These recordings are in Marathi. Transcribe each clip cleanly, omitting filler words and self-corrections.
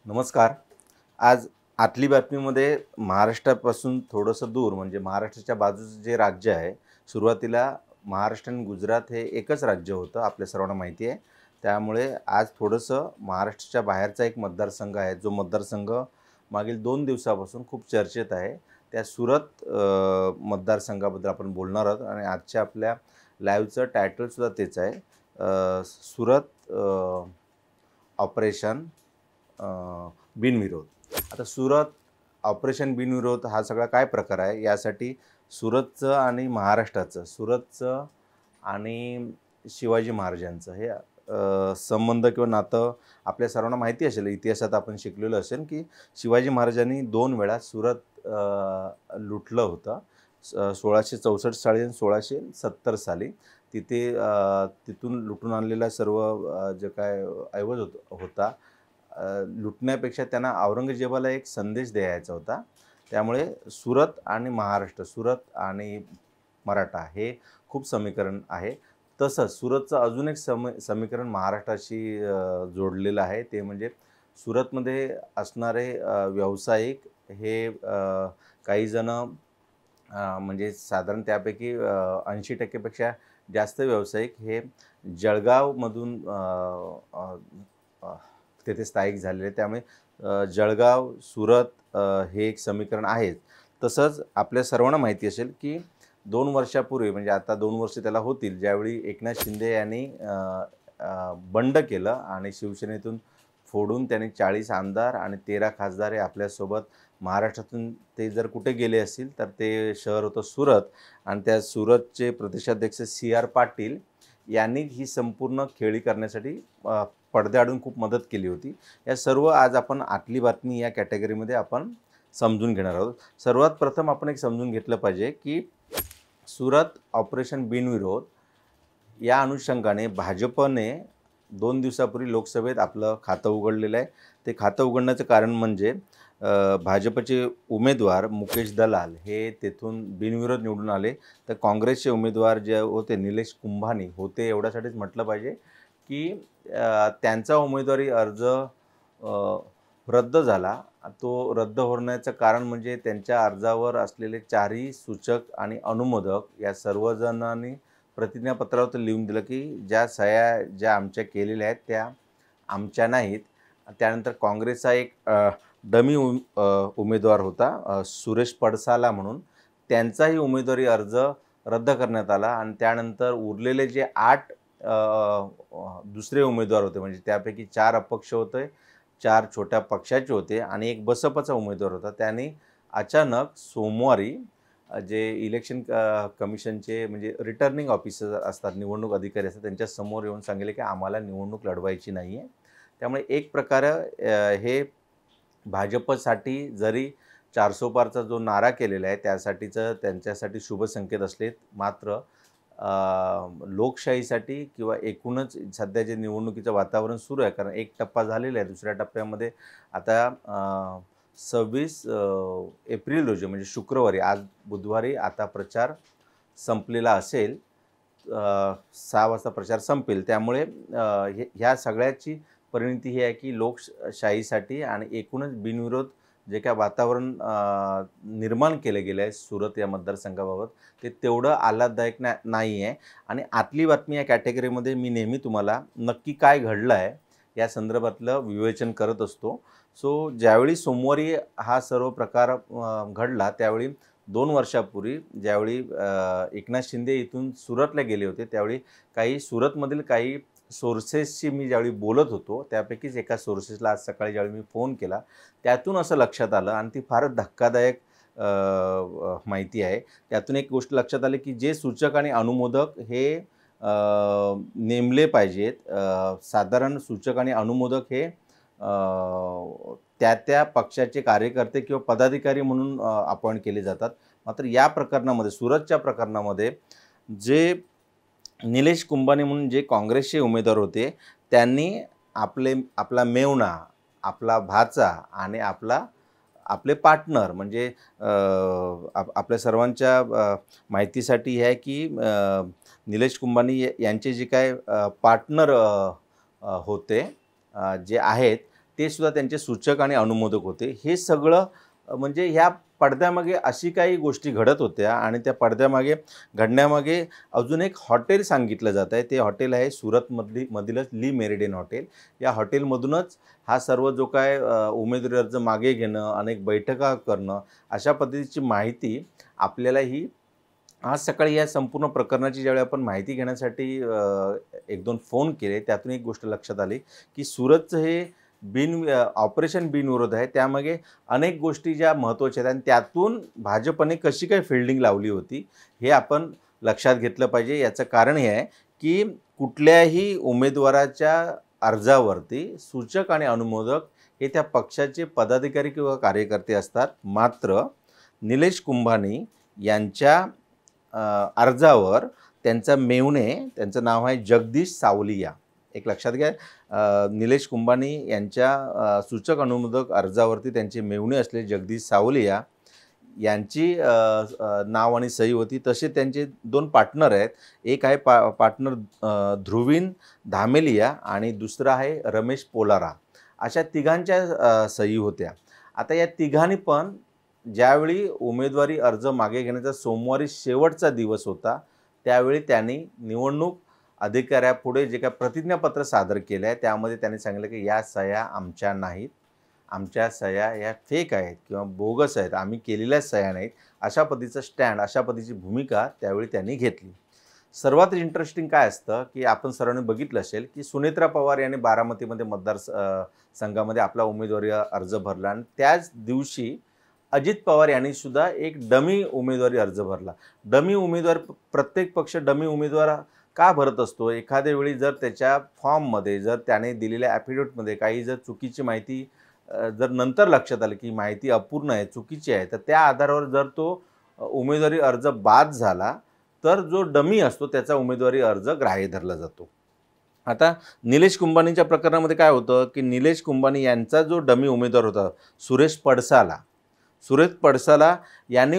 नमस्कार. आज आतली बातमीमध्ये महाराष्ट्रापासून थोडंसं दूर म्हणजे महाराष्ट्राच्या बाजूचं जे राज्य आहे, सुरुवातीला महाराष्ट्र आणि गुजरात हे एकच राज्य होतं, आपल्या सर्वांना माहिती आहे. त्यामुळे आज थोडंसं महाराष्ट्राच्या बाहेरचा एक मतदारसंघ आहे, जो मतदारसंघ मागील 2 दिवसापासून खूप चर्चेत आहे. त्या सुरत मतदारसंघाबद्दल आपण बोलणार आहोत आणि आजच्या आपल्या लाईव्हचं टायटलसुद्धा तेच आहे. सुरत ऑपरेशन बिनविरोध. आता सुरत ऑपरेशन बिनविरोध हा सगळा काय प्रकार आहे, यासाठी सुरतचं आणि महाराष्ट्राचं, सुरतचं आणि शिवाजी महाराजांचं हे संबंध किंवा नातं आपल्या सर्वांना माहिती असेल. इतिहासात आपण शिकलेलं असेल की शिवाजी महाराजांनी 2 वेळा सुरत लुटलं होतं. 1664 साली आणि 1670 साली. तिथे तिथून लुटून आणलेला सर्व जे काय ऐवज होता, लुटण्यापेक्षा त्यांना औरंगजेबाला एक संदेश द्यायचा होता. त्यामुळे सुरत आणि महाराष्ट्र, सुरत आणि मराठा हे खूप समीकरण आहे. तसंच सुरतचं अजून एक समीकरण महाराष्ट्राशी जोडलेलं आहे. ते म्हणजे सुरतमध्ये असणारे व्यावसायिक हे काही जणं म्हणजे साधारण त्यापैकी 80% पेक्षा जास्त व्यावसायिक हे जळगावमधून तिथे स्थायिक झालेले. त्यामुळे जळगाव, सुरत हे एक समीकरण आहेच. तसंच आपल्या सर्वांना माहिती असेल की 2 वर्षापूर्वी म्हणजे आता 2 वर्ष त्याला होतील, ज्यावेळी एकनाथ शिंदे यांनी बंड केलं आणि शिवसेनेतून फोडून त्यांनी 40 आमदार आणि 13 खासदार हे आपल्यासोबत महाराष्ट्रातून ते जर कुठे गेले असतील तर ते शहर होतं सुरत. आणि त्या सुरतचे प्रदेशाध्यक्ष CR पाटील यांनी ही संपूर्ण खेळी करण्यासाठी पडद्याआडून खूप मदत केली होती. या सर्व आज आपण आतली बातमी या कॅटेगरीमध्ये आपण समजून घेणार आहोत. सर्वात प्रथम आपण एक समजून घेतलं पाहिजे की सुरत ऑपरेशन बिनविरोध या अनुषंगाने भाजपने 2 दिवसापूर्वी लोकसभेत आपलं खातं उघडलेलं आहे. ते खातं उघडण्याचं कारण म्हणजे भाजपचे उमेदवार मुकेश दलाल हे तेथून बिनविरोध निवडून आले. तर काँग्रेसचे उमेदवार जे होते निलेश कुंभानी होते, एवढ्यासाठीच म्हटलं पाहिजे की त्यांचा उमेदवारी अर्ज रद्द झाला. तो रद्द होण्याचं कारण म्हणजे त्यांच्या अर्जावर असलेले 4ही सूचक आणि अनुमोदक या सर्वजणांनी प्रतिज्ञापत्रावर तर लिहून दिलं की ज्या सह्या ज्या आमच्या केलेल्या आहेत त्या आमच्या नाहीत. त्यानंतर काँग्रेसचा एक डमी उमेदवार होता सुरेश पडसाला म्हणून, त्यांचाही उमेदवारी अर्ज रद्द करण्यात आला. आणि त्यानंतर उरलेले जे 8 दुसरे उमेदवार होते, म्हणजे त्यापैकी 4 अपक्ष होते, 4 छोट्या पक्षाचे होते आणि एक बसपाचा उमेदवार होता. त्यांनी अचानक सोमवारी जे इलेक्शन कमिशनचे म्हणजे रिटर्निंग ऑफिसर असतात, निवडणूक अधिकारी असतात, त्यांच्यासमोर येऊन सांगितले की आम्हाला निवडणूक लढवायची नाही आहे. त्यामुळे एक प्रकारे हे भाजपसाठी जरी 400 पारचा जो नारा केलेला आहे त्यासाठीचं त्यांच्यासाठी शुभ संकेत असले, मात्र लोकशाहीसाठी किंवा एकूणच सध्या जे निवडणुकीचं वातावरण सुरू आहे, कारण एक टप्पा झालेला आहे, दुसऱ्या टप्प्यामध्ये आता 26 एप्रिल रोजी म्हणजे शुक्रवारी, आज बुधवारी आता प्रचार संपलेला असेल. 6 वाजता प्रचार संपेल. त्यामुळे ह्या सगळ्याची परिणती ही आहे की लोकशाहीसाठी आणि एकूणच बिनविरोध जे काय वातावरण निर्माण केलं गेलं आहे सुरत या मतदारसंघाबाबत, ते तेवढं आल्हाददायक नाही आहे. आणि आतली बातमी या कॅटेगरीमध्ये मी नेहमी तुम्हाला नक्की काय घडलं आहे या संदर्भातलं विवेचन करत असतो. सो ज्यावेळी सोमवारी हा सर्व प्रकार घडला, त्यावेळी 2 वर्षापूर्वी ज्यावेळी एकनाथ शिंदे इथून सुरतला गेले होते, त्यावेळी काही सुरतमधील काही सोर्सेसशी मी ज्यावेळी बोलत होतो, त्यापैकीच एका सोर्सेसला आज सकाळी ज्यावेळी मी फोन केला, त्यातून असं लक्षात आलं आणि ती फारच धक्कादायक माहिती आहे. त्यातून एक गोष्ट लक्षात आली की जे सूचक आणि अनुमोदक हे नेमले पाहिजेत. साधारण सूचक आणि अनुमोदक हे त्या पक्षाचे कार्यकर्ते किंवा पदाधिकारी म्हणून अपॉइंट केले जातात. मात्र या प्रकरणामध्ये, सुरतच्या प्रकरणामध्ये, जे निलेश कुंभानी म्हणून जे काँग्रेसचे उमेदवार होते, त्यांनी आपला मेव्हणा, आपला भाचा आणि आपले पार्टनर म्हणजे आपल्या सर्वांच्या माहितीसाठी हे आहे की निलेश कुंभानी यांचे जे काय पार्टनर होते जे आहेत, ते सुद्धा त्यांचे सूचक आणि अनुमोदक होते. हे सगळं म्हणजे ह्या पडद्यामागे अशी काही गोष्टी घडत होत्या आणि त्या पडद्यामागे घडण्यामागे अजून एक हॉटेल सांगितलं जात आहे. ते हॉटेल आहे मधीलच ली मेरिडियन हॉटेल. या हॉटेलमधूनच हा सर्व जो काय उमेदवारी अर्ज मागे घेणं, अनेक बैठका करणं, अशा पद्धतीची माहिती आपल्याला ही आज सकाळी या संपूर्ण प्रकरणाची ज्यावेळी आपण माहिती घेण्यासाठी 1-2 फोन केले, त्यातून एक गोष्ट लक्षात आली, की सुरतचं हे ऑपरेशन बिनविरोध आहे. त्यामागे अनेक गोष्टी ज्या महत्त्वाच्या आहेत आणि त्यातून भाजपने कशी काय फिल्डिंग लावली होती, हे आपण लक्षात घेतलं पाहिजे. याचं कारण हे आहे, की कुठल्याही उमेदवाराच्या अर्जावरती सूचक आणि अनुमोदक हे त्या पक्षाचे पदाधिकारी किंवा कार्यकर्ते असतात. मात्र निलेश कुंभानी यांच्या अर्जावर त्यांचा मेव्हणे, त्यांचं नाव आहे जगदीश सावलिया. एक लक्षात घ्या, निलेश कुंभानी यांच्या सूचक अनुमोदक अर्जावरती त्यांचे मेव्हणे असले जगदीश सावलिया यांची नाव आणि सही होती. तसे त्यांचे 2 पार्टनर आहेत. एक आहे पार्टनर ध्रुवीन धामेलिया आणि दुसरा आहे रमेश पोलारा. अशा तिघांच्या सही होत्या. आता या तिघांनी पण ज्यावेळी उमेदवारी अर्ज मागे घेण्याचा सोमवारी शेवटचा दिवस होता, त्यावेळी त्यांनी निवडणूक अधिकाऱ्यापुढे जे काही प्रतिज्ञापत्र सादर केलं आहे, त्यामध्ये त्यांनी सांगितलं की या सह्या आमच्या नाहीत, आमच्या सह्या या फेक आहेत किंवा बोगस आहेत, आम्ही केलेल्या सह्या नाहीत. अशा पद्धतीचं स्टँड, अशा पद्धतीची भूमिका त्यावेळी त्यांनी घेतली. सर्वात इंटरेस्टिंग काय असतं, की आपण सर्वांनी बघितलं असेल, की सुनेत्रा पवार यांनी बारामतीमध्ये संघामध्ये आपला उमेदवारी अर्ज भरला आणि त्याच दिवशी अजित पवार यांनी सुद्धा एक डमी उमेदवारी अर्ज भरला. डमी उमेदवार, प्रत्येक पक्ष डमी उमेदवार का भरत असतो? एखाद्या वेळी जर त्याच्या फॉर्ममध्ये जर त्याने दिलेल्या ॲफिडेविटमध्ये काही जर चुकीची माहिती जर नंतर लक्षात आलं की माहिती अपूर्ण आहे, चुकीची आहे, तर त्या आधारावर जर तो उमेदवारी अर्ज बाद झाला, तर जो डमी असतो त्याचा उमेदवारी अर्ज ग्राह्य धरला जातो. आता निलेश कुंभानीच्या प्रकरणामध्ये काय होतं, की निलेश कुंभानी यांचा जो डमी उमेदवार होता सुरेश पडसाला यांनी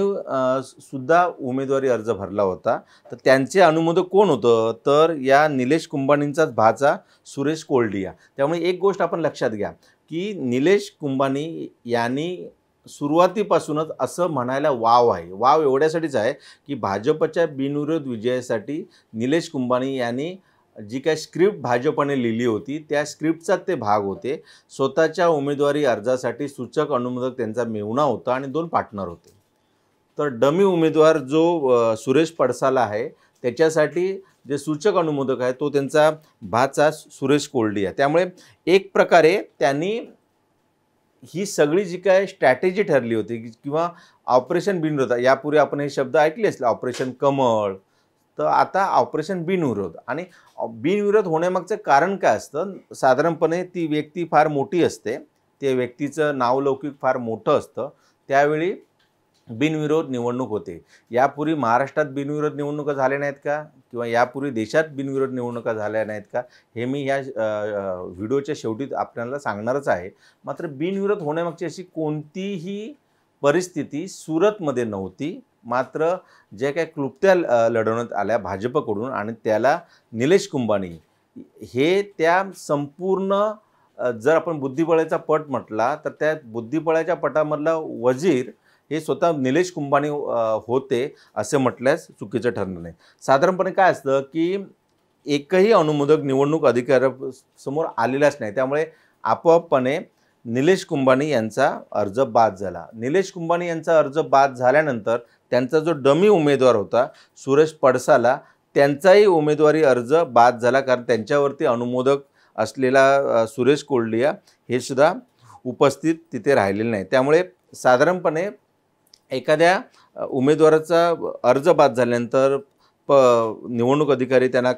सुद्धा उमेदवारी अर्ज भरला होता. तर त्यांचे अनुमोदक कोण होतं? तर या निलेश कुंभानींचाच भाचा सुरेश कोल्डिया. त्यामुळे एक गोष्ट आपण लक्षात घ्या, की निलेश कुंभानी यांनी सुरुवातीपासूनच असं म्हणायला वाव आहे. वाव एवढ्यासाठीच आहे, की भाजपच्या बिनविरोध विजयासाठी निलेश कुंभानी यांनी जी काही स्क्रिप्ट भाजपने लिहिली होती, त्या स्क्रिप्टचा ते भाग होते. स्वतःच्या उमेदवारी अर्जासाठी सूचक अनुमोदक त्यांचा मेव्हणा होता आणि 2 पार्टनर होते. तर डमी उमेदवार जो सुरेश पडसाला आहे, त्याच्यासाठी जे सूचक अनुमोदक आहे तो त्यांचा भाचा सुरेश कोल्डिया. त्यामुळे एक प्रकारे त्यांनी ही सगळी जी काय स्ट्रॅटेजी ठरली होती किंवा ऑपरेशन बिनविरोध, यापूर्वी आपण हे शब्द ऐकले असले, ऑपरेशन कमळ, तर आता ऑपरेशन बिनविरोध. आणि बिनविरोध होण्यामागचं कारण काय असतं? साधारणपणे ती व्यक्ती फार मोठी असते, त्या व्यक्तीचं नावलौकिक फार मोठं असतं, त्यावेळी बिनविरोध निवडणूक होते. यापूर्वी महाराष्ट्रात बिनविरोध निवडणुका झाल्या नाहीत का? किंवा यापूर्वी देशात बिनविरोध निवडणुका झाल्या नाहीत का? हे मी ह्या व्हिडिओच्या शेवटी आपल्याला सांगणारच आहे. मात्र बिनविरोध होण्यामागची अशी कोणतीही परिस्थिती सुरतमध्ये नव्हती. मात्र जे काही क्लुप्त्या लढवण्यात आल्या भाजपकडून आणि त्याला निलेश कुंभानी हे त्या संपूर्ण, जर आपण बुद्धिबळाचा पट म्हटला तर त्या बुद्धिबळाच्या पटामधला वजीर हे स्वतः निलेश कुंभानी होते असं म्हटल्यास चुकीचं ठरणार नाही. साधारणपणे काय असतं, की एकही अनुमोदक निवडणूक अधिकाऱ्यासमोर आलेलाच नाही. त्यामुळे आपोआपपणे निलेश कुंभानी यांचा अर्ज बाद झाला. निलेश कुंभानी यांचा अर्ज बाद झाल्यानंतर त्यांचा जो डमी उमेदवार होता सुरेश पडसाला, त्यांचाही उमेदवारी अर्ज बाद झाला. कारण त्यांच्यावरती अनुमोदक असलेला सुरेश कोल्डिया हे सुद्धा उपस्थित तिथे राहिलेले नाही. त्यामुळे साधारणपणे एखाद्या उमेदवाराचा अर्ज बाद झाल्यानंतर निवडणूक अधिकारी त्यांना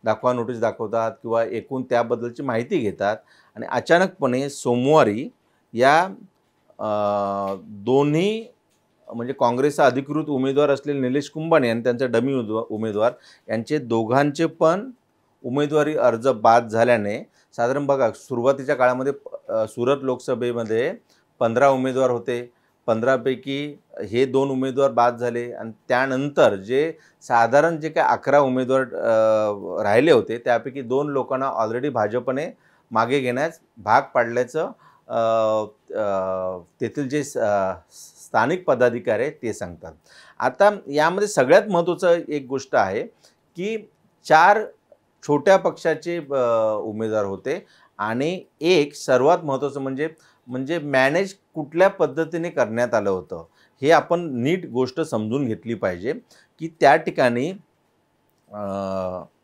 दाखवा नोटीस दाखवतात किंवा एकूण त्याबद्दलची माहिती घेतात आणि अचानकपणे सोमवारी या दोन्ही म्हणजे काँग्रेसचा अधिकृत उमेदवार असलेले निलेश कुंभानी आणि त्यांचा डमी उमेदवार यांचे दोघांचे पण उमेदवारी अर्ज बाद झाल्याने साधारण बघा, सुरुवातीच्या काळामध्ये सुरत लोकसभेमध्ये 15 उमेदवार होते. 15 पैकी हे 2 उमेदवार बाद झाले आणि त्यानंतर जे साधारण जे काही 11 उमेदवार राहिले होते त्यापैकी 2 लोकांना ऑलरेडी भाजपने मागे घेण्यास भाग पाडल्याचं तेथील जे स्थानिक पदाधिकारी आहेत ते सांगतात. आता यामध्ये सगळ्यात महत्त्वाचं एक गोष्ट आहे, की 4 छोट्या पक्षाचे उमेदवार होते आणि एक सर्वात महत्त्वाचं म्हणजे म्हणजे मॅनेज कुठल्या पद्धतीने करण्यात आलं होतं. हे आपण नीट गोष्ट समजून घेतली पाहिजे, की त्या ठिकाणी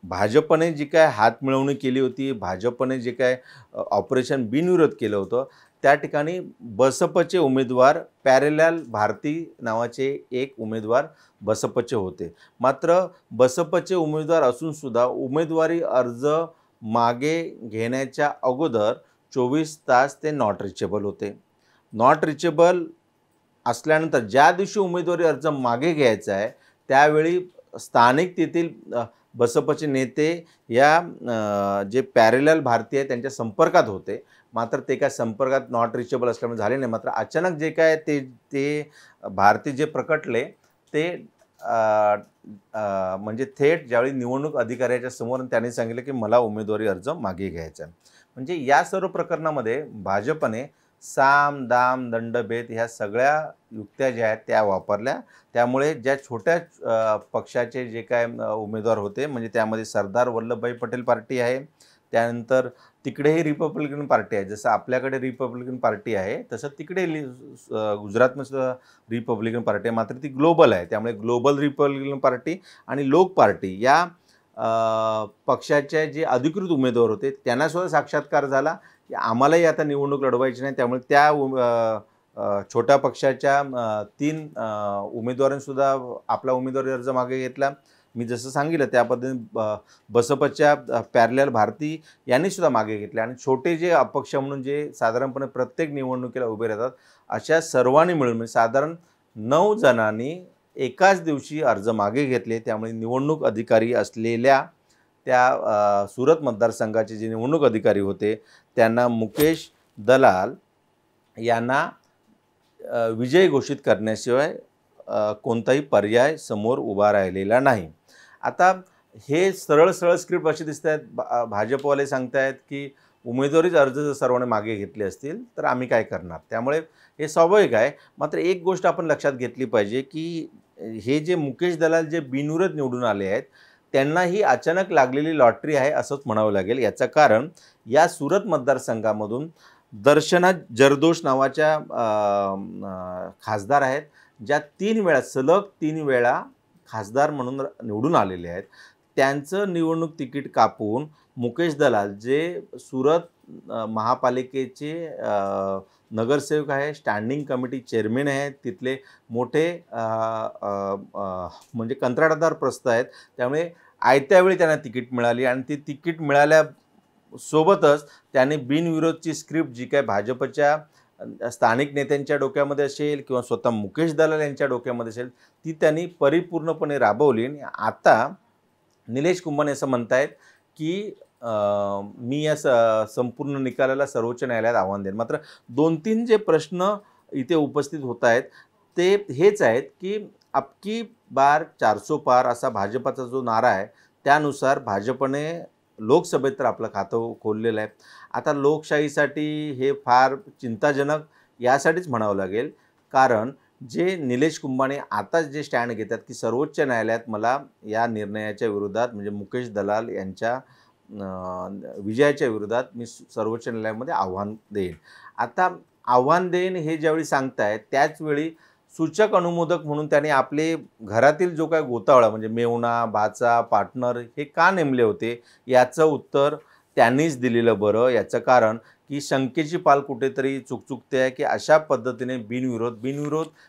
भाजपने जी काय हातमिळवणी केली होती, भाजपने जे काय ऑपरेशन बिनविरोध केलं होतं, त्या ठिकाणी बसपचे उमेदवार पॅरलल भारती नावाचे एक उमेदवार बसपचे होते. मात्र बसपचे उमेदवार असूनसुद्धा उमेदवारी अर्ज मागे घेण्याच्या अगोदर 24 तास ते नॉट रिचेबल होते. नॉट रिचेबल असल्यानंतर ज्या दिवशी उमेदवारी अर्ज मागे घ्यायचा आहे, त्यावेळी स्थानिक तेथील बसपचे नेते या जे पॅरलल भारतीय आहेत त्यांच्या संपर्कात होते. मात्र ते काय संपर्कात नॉट रिचेबल असल्यामुळे झाले नाही. मात्र अचानक जे काय ते ते भारतीय जे प्रकटले ते म्हणजे थेट ज्यावेळी निवडणूक अधिकाऱ्याच्या समोर त्यांनी सांगितलं, की मला उमेदवारी अर्ज मागे घ्यायचा आहे. म्हणजे या सर्व प्रकरणामध्ये भाजपने साम, दाम, दंडभेद ह्या सगळ्या युक्त्या ज्या आहेत त्या वापरल्या. त्यामुळे ज्या छोट्या पक्षाचे जे काय उमेदवार होते म्हणजे त्यामध्ये सरदार वल्लभभाई पटेल पार्टी आहे, त्यानंतर तिकडेही रिपब्लिकन पार्टी आहे. जसं आपल्याकडे रिपब्लिकन पार्टी आहे, तसं तिकडे गुजरातमध्ये सुद्धा रिपब्लिकन पार्टी आहे. मात्र ती ग्लोबल आहे. त्यामुळे ग्लोबल रिपब्लिकन पार्टी आणि लोक पार्टी या पक्षाचे जे अधिकृत उमेदवार होते त्यांनासुद्धा साक्षात्कार झाला, की आम्हालाही आता निवडणूक लढवायची नाही. त्यामुळे त्या छोट्या पक्षाच्या 3 उमेदवारांनीसुद्धा आपला उमेदवारी अर्ज मागे घेतला. मी जसं सांगितलं त्या पद्धतीने बसपच्या पॅरलल भारती यांनीसुद्धा मागे घेतले आणि छोटे जे अपक्ष म्हणून जे साधारणपणे प्रत्येक निवडणुकीला उभे राहतात, अशा सर्वांनी मिळून म्हणजे साधारण 9 जणांनी एकाच दिवशी अर्ज मागे घेतले. त्यामुळे निवडणूक अधिकारी असलेल्या त्या सुरत मतदारसंघाचे जे निवडणूक अधिकारी होते त्यांना मुकेश दलाल यांना विजयी घोषित करण्याशिवाय कोणताही पर्याय समोर उभा राहिलेला नाही. आता हे सरळ स्क्रिप्ट अशी दिसत आहेत. भाजपवाले सांगत आहेत, की उमेदवारीचे अर्ज जर सर्वांनी मागे घेतले असतील तर आम्ही काय करणार. त्यामुळे हे स्वाभाविक आहे. मात्र एक गोष्ट आपण लक्षात घेतली पाहिजे, की हे जे मुकेश दलाल जे बिनविरोध निवडून आले आहेत त्यांना ही अचानक लागलेली लॉटरी आहे असंच म्हणावं लागेल. याचं कारण या सुरत मतदारसंघामधून दर्शना जरदोश नावाच्या खासदार आहेत, ज्या 3 वेळा सलग 3 वेळा खासदार म्हणून निवडून आलेले आहेत. त्यांचं निवडणूक तिकीट कापून मुकेश दलाल जे सुरत महापालिकेचे नगरसेवक आहे, स्टँडिंग कमिटी चेअरमन आहेत, तिथले मोठे म्हणजे कंत्राटदार प्रस्थ आहेत. त्यामुळे आयत्या वेळी त्यांना तिकीट मिळाली आणि ती तिकीट मिळाल्यासोबतच त्यांनी बिनविरोधची स्क्रिप्ट जी काय भाजपच्या स्थानिक नेत्यांच्या डोक्यामध्ये असेल किंवा स्वतः मुकेश दलाल यांच्या डोक्यामध्ये असेल, ती त्यांनी परिपूर्णपणे राबवली. आणि आता निलेश कुंभाने असं म्हणतायत, की मी या संपूर्ण निकालाला सर्वोच्च न्यायालयात आव्हान देईन. मात्र 2-3 जे प्रश्न इथे उपस्थित होत आहेत ते हेच आहेत, की अब की बार 400 पार असा भाजपाचा जो नारा आहे त्यानुसार भाजपने लोकसभेत तर आपलं खातं खोललेलं आहे. आता लोकशाहीसाठी हे फार चिंताजनक यासाठीच म्हणावं लागेल, कारण जे निलेश कुंभाने आता जे स्टँड घेतात, की सर्वोच्च न्यायालयात मला या निर्णयाच्या विरोधात म्हणजे मुकेश दलाल यांच्या विजयाच्या विरोधात मी सर्वोच्च न्यायालयामध्ये आव्हान देईन. आता आव्हान देईन हे ज्यावेळी सांगतायत त्याचवेळी सूचक अनुमोदक म्हणून त्याने आपले घरातील जो काय गोतावळा म्हणजे मेवणा, भाचा, पार्टनर हे का नेमले होते याचं उत्तर त्यांनीच दिलेलं बरं. याचं कारण की शंकेची पाल कुठेतरी चुकचुकते आहे, की अशा पद्धतीने बिनविरोध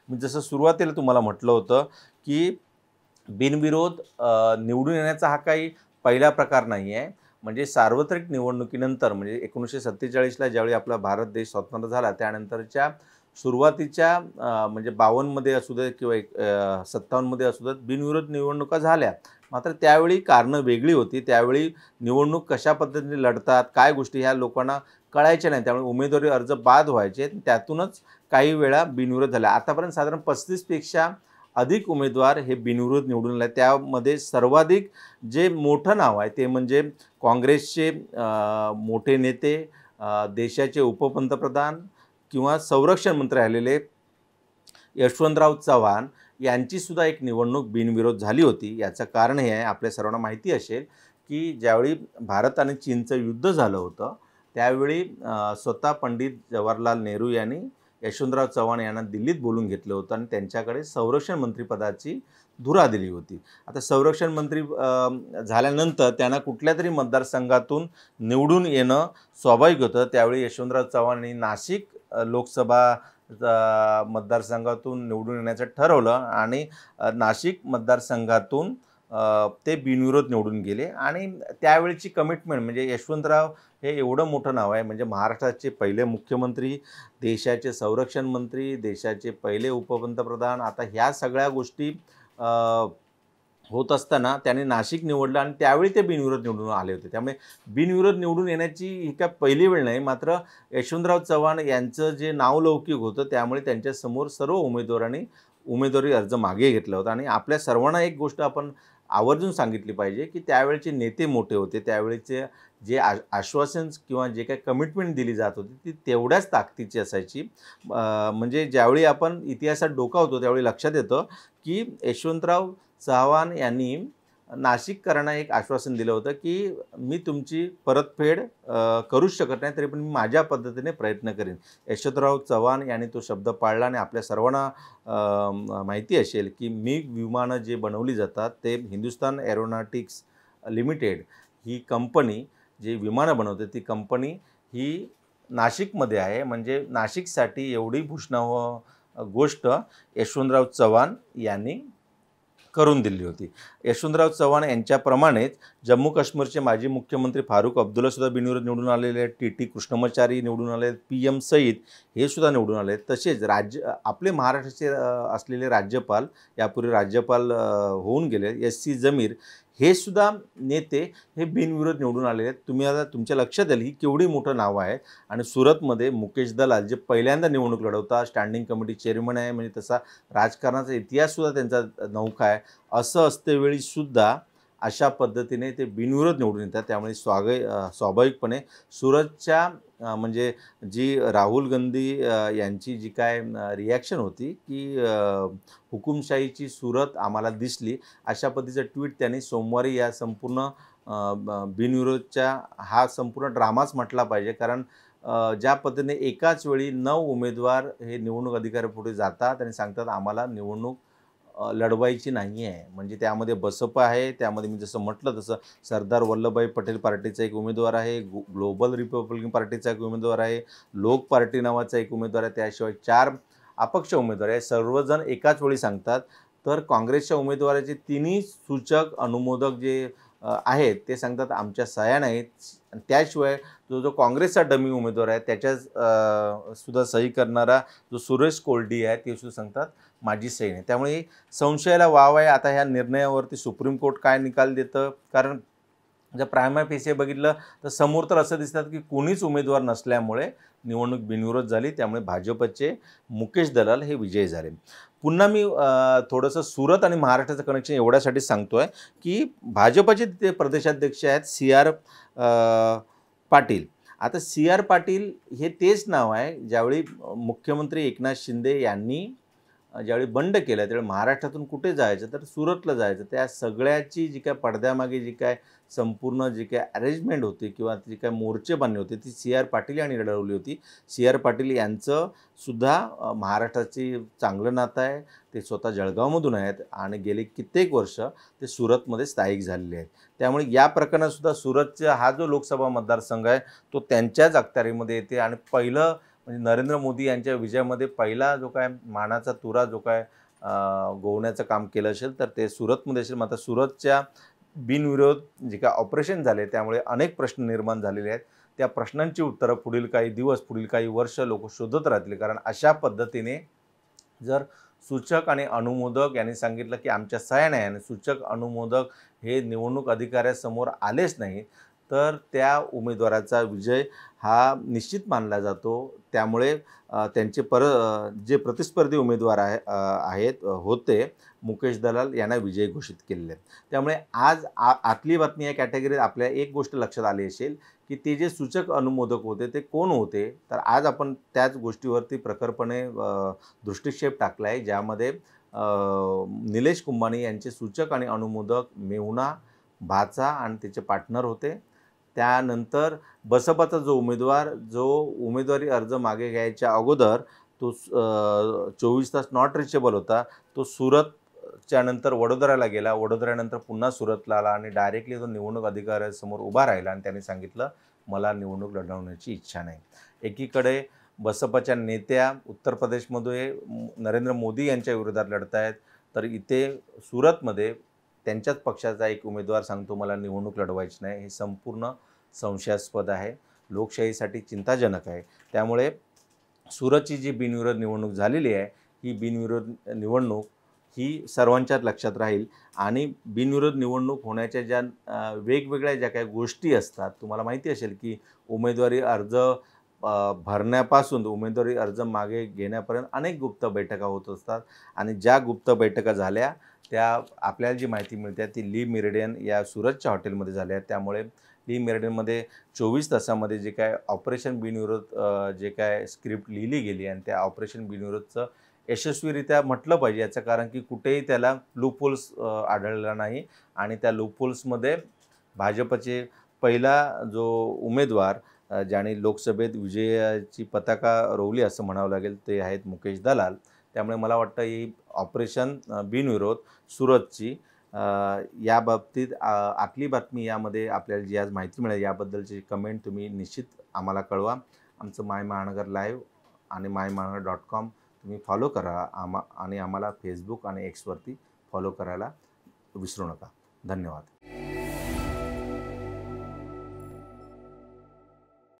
मी जसं सुरुवातीला तुम्हाला म्हटलं होतं, की बिनविरोध निवडून येण्याचा हा काही पहिला प्रकार नाही आहे. म्हणजे सार्वत्रिक निवडणुकीनंतर म्हणजे 1947ला ज्यावेळी आपला भारत देश स्वतंत्र झाला त्यानंतरच्या सुरुवातीच्या म्हणजे 52मध्ये असू दे किंवा 57मध्ये असू देत बिनविरोध निवडणुका झाल्या. मात्र त्यावेळी कारणं वेगळी होती. त्यावेळी निवडणूक कशा पद्धतीने लढतात, काय गोष्टी ह्या लोकांना कळायच्या नाही. त्यामुळे उमेदवारी अर्ज बाद व्हायचे. त्यातूनच काही वेळा बिनविरोध झाला. आतापर्यंत साधारण 35पेक्षा अधिक उमेदवार हे बिनविरोध निवडून आले. त्यामध्ये सर्वाधिक जे मोठं नाव आहे ते म्हणजे काँग्रेसचे मोठे नेते, देशाचे उपपंतप्रधान किंवा संरक्षण मंत्री राहिलेले यशवंतराव चव्हाण यांची सुद्धा एक निवडणूक बिनविरोध झाली होती. याचं कारण हे आहे, आपल्या सर्वांना माहिती असेल की ज्यावेळी भारत आणि चीनचं युद्ध झालं होतं त्यावेळी स्वतः पंडित जवाहरलाल नेहरू यांनी यशवंतराव चव्हाण यांना दिल्लीत बोलून घेतलं होतं आणि त्यांच्याकडे संरक्षण मंत्रिपदाची धुरा दिली होती. आता संरक्षण मंत्री झाल्यानंतर त्यांना कुठल्यातरी मतदारसंघातून निवडून येणं स्वाभाविक होतं. त्यावेळी यशवंतराव चव्हाण यांनी नाशिक लोकसभा मतदारसंघातून निवडून येण्याचं ठरवलं आणि नाशिक मतदारसंघातून ते बिनविरोध निवडून गेले. आणि त्यावेळची कमिटमेंट म्हणजे यशवंतराव हे एवढं मोठं नाव आहे, म्हणजे महाराष्ट्राचे पहिले मुख्यमंत्री, देशाचे संरक्षण मंत्री, देशाचे पहिले उपपंतप्रधान. आता ह्या सगळ्या गोष्टी होत असताना त्यांनी नाशिक निवडलं आणि त्यावेळी ते बिनविरोध निवडून आले होते. त्यामुळे बिनविरोध निवडून येण्याची ही काय पहिली वेळ नाही. मात्र यशवंतराव चव्हाण यांचं जे नावलौकिक होतं त्यामुळे त्यांच्यासमोर सर्व उमेदवारांनी उमेदवारी अर्ज मागे घेतला होता. आणि आपल्या सर्वांना एक गोष्ट आपण आवर्जून सांगितली पाहिजे की त्यावेळचे नेते मोठे होते, त्यावेळेचे जे आश्वासन किंवा जे काही कमिटमेंट दिली जात होती ती तेवढ्याच ताकदीची असायची. म्हणजे ज्यावेळी आपण इतिहासात डोकावतो त्यावेळी लक्षात येतं की यशवंतराव चव्हाण यांनी नाशिककरांना एक आश्वासन दिलं होतं की मी तुमची परतफेड करूच शकत नाही, तरी पण मी माझ्या पद्धतीने प्रयत्न करेन. यशवंतराव चव्हाण यांनी तो शब्द पाळला आणि आपल्या सर्वांना माहिती असेल की मिग विमानं जे बनवली जातात ते हिंदुस्तान एरोनॉटिक्स लिमिटेड ही कंपनी जी विमानं बनवते ती कंपनी ही नाशिकमध्ये आहे. म्हणजे नाशिकसाठी एवढी भूषणावह गोष्ट यशवंतराव चव्हाण यांनी करून दिली होती. यशवंतराव चव्हाण यांच्याप्रमाणेच जम्मू काश्मीरचे माजी मुख्यमंत्री फारुख अब्दुल्लासुद्धा बिनविरोध निवडून आलेले आहेत. टी कृष्णमाचारी निवडून आले आहेत. PM सईद हे सुद्धा निवडून आले आहेत. तसेच आपले महाराष्ट्राचे असलेले राज्यपाल, यापूर्वी राज्यपाल होऊन गेले SC जमीर, हे सुद्धा नेते हे बिनविरोध निवडून आलेले आहेत. तुम्ही आता तुमच्या लक्षात येईल ही केवढी मोठं नाव आहे. आणि सुरतमध्ये मुकेश दलाल जे पहिल्यांदा निवडणूक लढवतात, स्टँडिंग कमिटी चेअरमन आहे, म्हणजे तसा राजकारणाचा इतिहाससुद्धा त्यांचा नौका आहे. असं असतेवेळीसुद्धा अशा पद्धतीने ते बिनविरोध निवडून येतात. त्यामुळे स्वाभाविकपणे सुरतच्या म्हणजे जी राहुल गांधी यांची जी काय रिॲक्शन होती की हुकुमशाहीची सुरत आम्हाला दिसली, अशा पद्धतीचं ट्विट त्यांनी सोमवारी या संपूर्ण बिनविरोधच्या हा संपूर्ण ड्रामाच म्हटला पाहिजे. कारण ज्या पद्धतीने एकाच वेळी 9 उमेदवार हे निवडणूक अधिकाऱ्यापुढे जातात आणि सांगतात आम्हाला निवडणूक लढवायची नाही आहे. म्हणजे त्यामध्ये बसप आहे, त्यामध्ये मी जसं म्हटलं तसं सरदार वल्लभभाई पटेल पार्टीचा एक उमेदवार आहे, ग्लोबल रिपब्लिकन पार्टीचा एक उमेदवार आहे, लोक पार्टी नावाचा एक उमेदवार आहे, त्याशिवाय 4 अपक्ष उमेदवार आहे. सर्वजण एकाच वेळी सांगतात. तर काँग्रेसच्या उमेदवाराचे तिन्ही सूचक अनुमोदक जे आहेत ते सांगतात आमच्या सह्या नाहीत. त्याशिवाय जो काँग्रेसचा डमी उमेदवार आहे त्याच्या सुद्धा सही करणारा जो सुरेश कोल्डी आहे ते सुद्धा सांगतात माझी सही नाही. त्यामुळे संशयाला वाव आहे. आता ह्या निर्णयावरती सुप्रीम कोर्ट काय निकाल देतं, कारण जर प्रायमा फेसी बघितलं तर समोर तर असं दिसतात की कोणीच उमेदवार नसल्यामुळे निवडणूक बिनविरोध झाली. त्यामुळे भाजपचे मुकेश दलाल हे विजयी झाले. पुन्हा मी थोडंसं सुरत आणि महाराष्ट्राचं कनेक्शन एवढ्यासाठी सांगतो आहे की भाजपचे तिथे प्रदेशाध्यक्ष आहेत CR पाटील. आता CR पाटील हे तेच नाव आहे ज्यावेळी मुख्यमंत्री एकनाथ शिंदे यांनी ज्यावेळी बंड केलं त्यावेळी महाराष्ट्रातून कुठे जायचं तर सुरतला जायचं. त्या सगळ्याची जी काय पडद्यामागे जी काय संपूर्ण जी काय अरेंजमेंट होती किंवा जी काय मोर्चे बांधले होते ती CR पाटील यांनी लढवली होती. CR पाटील यांचं सुद्धा महाराष्ट्राची चांगलं नातं आहे. ते स्वतः जळगावमधून आहेत आणि गेली कित्येक वर्ष ते सुरतमध्ये स्थायिक झालेले आहेत. त्यामुळे या प्रकरणातसुद्धा सुरतचा हा जो लोकसभा मतदारसंघ आहे तो त्यांच्याच अखत्यारीमध्ये येते. आणि पहिलं म्हणजे नरेंद्र मोदी यांच्या विजयामध्ये पहिला जो काय मानाचा तुरा जो काय गोवण्याचं काम केलं असेल तर ते सुरतमध्ये असेल. मात्र सुरतच्या बिनविरोध जे काय ऑपरेशन झाले त्यामुळे अनेक प्रश्न निर्माण झालेले आहेत. त्या प्रश्नांची उत्तरं पुढील काही दिवस, पुढील काही वर्ष लोक शोधत राहतील. कारण अशा पद्धतीने जर सूचक आणि अनुमोदक यांनी सांगितलं की आमच्या सह्या नाही आणि सूचक अनुमोदक हे निवडणूक अधिकाऱ्यासमोर आलेच नाही तर त्या उमेदवाराचा विजय हा निश्चित मानला जातो. त्यामुळे त्यांचे जे प्रतिस्पर्धी उमेदवार आहेत होते मुकेश दलाल यांना विजयी घोषित केलेले आहेत. त्यामुळे आज आतली बातमी या कॅटेगरीत आपल्या एक गोष्ट लक्षात आली असेल, की ते जे सूचक अनुमोदक होते ते कोण होते? तर आज आपण त्याच गोष्टीवरती प्रखरपणे दृष्टिक्षेप टाकला आहे, ज्यामध्ये निलेश कुंभाणे यांचे सूचक आणि अनुमोदक मेहुणा भाचा आणि त्याचे पार्टनर होते. त्यानंतर बसपाचा जो उमेदवारी अर्ज मागे घ्यायच्या अगोदर तो 24 तास नॉट रिचेबल होता. तो सुरतच्या नंतर वडोदऱ्याला गेला. वडोदऱ्यानंतर पुन्हा सुरतला आला आणि डायरेक्टली तो निवडणूक अधिकाऱ्यासमोर उभा राहिला आणि त्याने सांगितलं, "मला निवडणूक लढवण्याची इच्छा नाही." एकीकडे बसपाच्या नेत्या उत्तर प्रदेशमध्ये नरेंद्र मोदी यांच्या विरोधात लढत आहेत. तर इथे सुरतमध्ये त्यांच्याच पक्षाचा एक उमेदवार सांगतो, "मला निवडणूक लढवायची नाही." हे संपूर्ण संशयास्पद आहे. लोकशाहीसाठी चिंताजनक आहे. त्यामुळे सुरतची जी बिनविरोध निवडणूक झालेली आहे, ही बिनविरोध निवडणूक ही सर्वांच्याच लक्षात राहील आणि बिनविरोध निवडणूक होण्याच्या वेगवेगळ्या ज्या काही गोष्टी असतात, तुम्हाला माहिती असेल की उमेदवारी अर्ज भरण्यापासून उमेदवारी अर्ज मागे घेण्यापर्यंत अनेक गुप्त बैठका होत असतात आणि ज्या गुप्त बैठका झाल्या त्या आपल्याला जी माहिती मिळते ती ली मेरिडियन या सुरतच्या हॉटेलमध्ये झाल्या. त्यामुळे ली मेरिडियनमध्ये 24 तासामध्ये जे काय ऑपरेशन बिनविरोध जे काय स्क्रिप्ट लिहिली गेली आणि त्या ऑपरेशन बिनविरोधचं यशस्वीरित्या म्हटलं पाहिजे, याचं कारण की कुठेही त्याला लूपहोल्स आढळला नाही आणि त्या लूपहोल्समध्ये भाजपचे पहिला जो उमेदवार ज्याने लोकसभेत विजयाची पताका रोवली असं म्हणावं लागेल ते आहेत मुकेश दलाल. त्यामुळे मला वाटतं ही ऑपरेशन बिनविरोध सुरतची या बाबतीत आतली बातमी यामध्ये आपल्याला जी आज माहिती मिळेल याबद्दलची कमेंट तुम्ही निश्चित आम्हाला कळवा. आमचं माय महानगर लाईव्ह आणि myMahanagar.com तुम्ही फॉलो करा आणि आम्हाला फेसबुक आणि एक्सवरती फॉलो करायला विसरू नका. धन्यवाद.